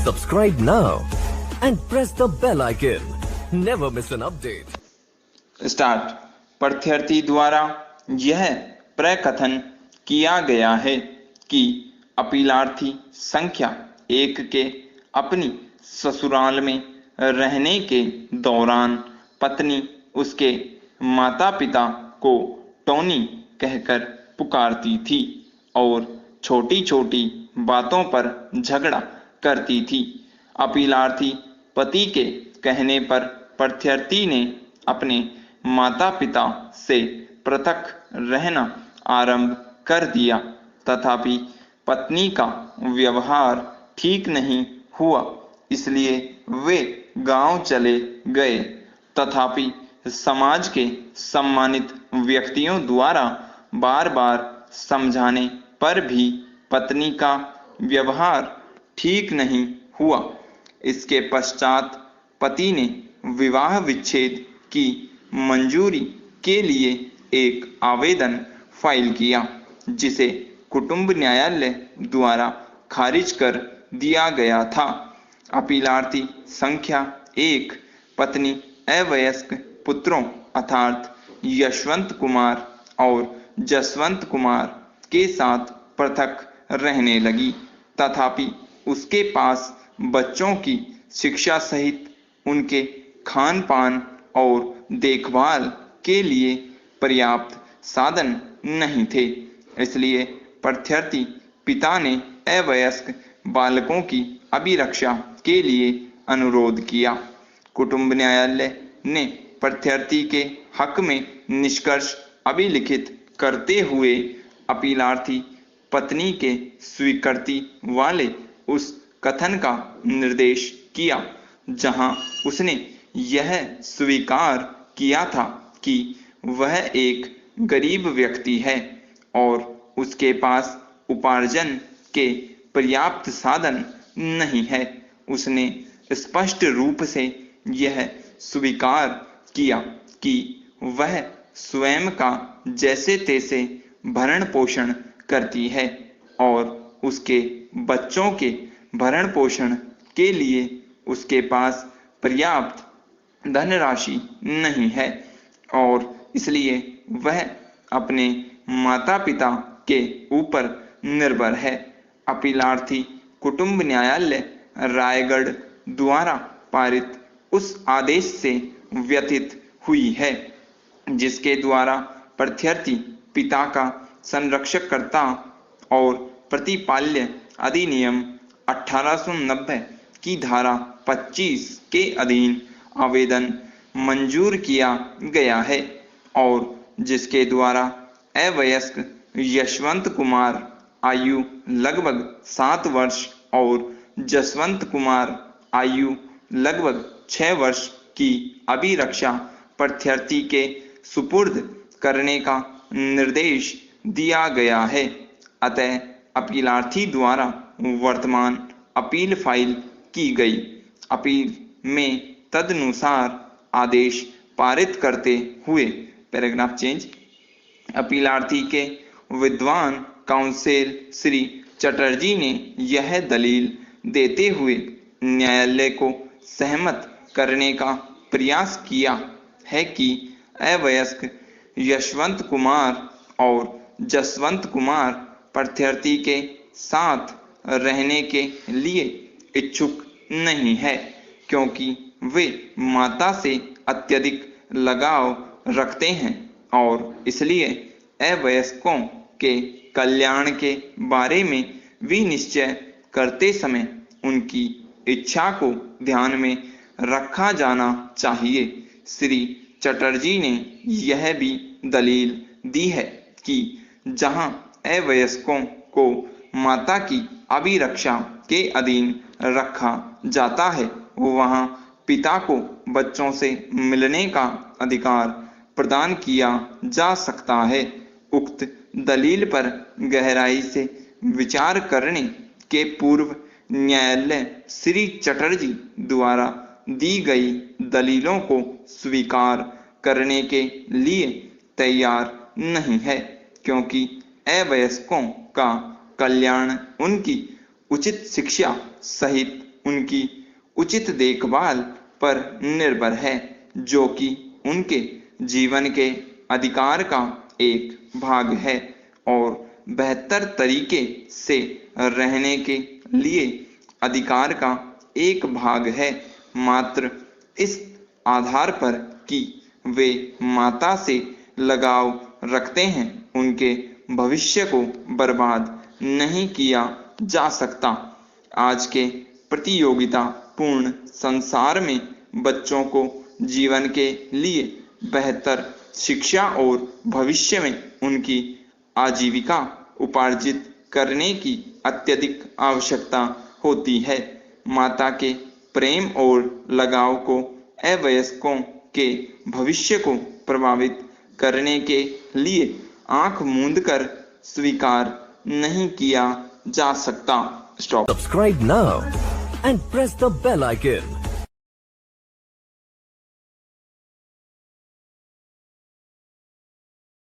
Subscribe now and press the bell icon. Never miss an update. Start. प्रत्यर्थी द्वारा यह प्रकथन किया गया है कि अपीलार्थी संख्या 1 के अपनी ससुराल में रहने के दौरान पत्नी उसके माता पिता को टोनी कहकर पुकारती थी और छोटी छोटी बातों पर झगड़ा करती थी। अपीलार्थी पति के कहने पर प्रत्यर्थी ने अपने माता पिता से पृथक रहना आरंभ कर दिया, तथापि पत्नी का व्यवहार ठीक नहीं हुआ, इसलिए वे गांव चले गए। तथापि समाज के सम्मानित व्यक्तियों द्वारा बार बार समझाने पर भी पत्नी का व्यवहार ठीक नहीं हुआ। इसके पश्चात पति ने विवाह विच्छेद की मंजूरी के लिए एक आवेदन फाइल किया, जिसे कुटुंब न्यायालय द्वारा खारिज कर दिया गया था। अपीलार्थी संख्या 1 पत्नी अवयस्क पुत्रों अर्थात यशवंत कुमार और जसवंत कुमार के साथ पृथक रहने लगी, तथापि उसके पास बच्चों की शिक्षा सहित उनके खान पान और देखभाल के लिए पर्याप्त साधन नहीं थे। इसलिए प्रत्यर्थी पिता ने अवयस्क बालकों की अभिरक्षा के लिए अनुरोध किया। कुटुंब न्यायालय ने प्रत्यर्थी के हक में निष्कर्ष अभिलिखित करते हुए अपीलार्थी पत्नी के स्वीकृति वाले उस कथन का निर्देश किया, जहां उसने यह स्वीकार किया था कि वह एक गरीब व्यक्ति है और उसके पास उपार्जन के पर्याप्त साधन नहीं है। उसने स्पष्ट रूप से यह स्वीकार किया कि वह स्वयं का जैसे तैसे भरण पोषण करती है और उसके बच्चों के भरण पोषण के लिए उसके पास पर्याप्त धनराशि नहीं है और इसलिए वह अपने माता पिता के ऊपर निर्भर है। अपीलार्थी कुटुंब न्यायालय रायगढ़ द्वारा पारित उस आदेश से व्यथित हुई है, जिसके द्वारा प्रत्यर्थी पिता का संरक्षकर्ता और प्रतिपाल्य अधिनियम 1890 की धारा 25 के अधीन आवेदन मंजूर किया गया है और जिसके द्वारा अवयस्क यशवंत कुमार आयु लगभग 7 वर्ष और जसवंत कुमार आयु लगभग 6 वर्ष की अभिरक्षा प्रत्यर्थी के सुपुर्द करने का निर्देश दिया गया है। अतः अपीलार्थी द्वारा वर्तमान अपील फाइल की गई। अपील में तदनुसार आदेश पारित करते हुए पैराग्राफ चेंज। अपीलार्थी के विद्वान काउंसिल श्री चटर्जी ने यह दलील देते हुए न्यायालय को सहमत करने का प्रयास किया है कि अवयस्क यशवंत कुमार और जसवंत कुमार प्रत्यर्थी के साथ रहने के लिए इच्छुक नहीं है, क्योंकि वे माता से अत्यधिक लगाव रखते हैं और इसलिए अवयस्कों के कल्याण के बारे में विनिश्चय करते समय उनकी इच्छा को ध्यान में रखा जाना चाहिए। श्री चटर्जी ने यह भी दलील दी है कि जहां अवयस्कों को माता की अभिरक्षा के अधीन रखा जाता है, वहां पिता को बच्चों से मिलने का अधिकार प्रदान किया जा सकता है। उक्त दलील पर गहराई से विचार करने के पूर्व न्यायालय श्री चटर्जी द्वारा दी गई दलीलों को स्वीकार करने के लिए तैयार नहीं है, क्योंकि अवयस्कों का कल्याण उनकी उचित शिक्षा सहित उनकी उचित देखभाल पर निर्भर है, जो कि उनके जीवन के अधिकार का एक भाग है और बेहतर तरीके से रहने के लिए अधिकार का एक भाग है। मात्र इस आधार पर कि वे माता से लगाव रखते हैं, उनके भविष्य को बर्बाद नहीं किया जा सकता। आज के प्रतियोगिता पूर्ण संसार में बच्चों को जीवन के लिए बेहतर शिक्षा और भविष्य में उनकी आजीविका उपार्जित करने की अत्यधिक आवश्यकता होती है। माता के प्रेम और लगाव को अवयस्कों के भविष्य को प्रभावित करने के लिए आंख मूंदकर स्वीकार नहीं किया जा सकता। Stop. Subscribe now and press the bell icon.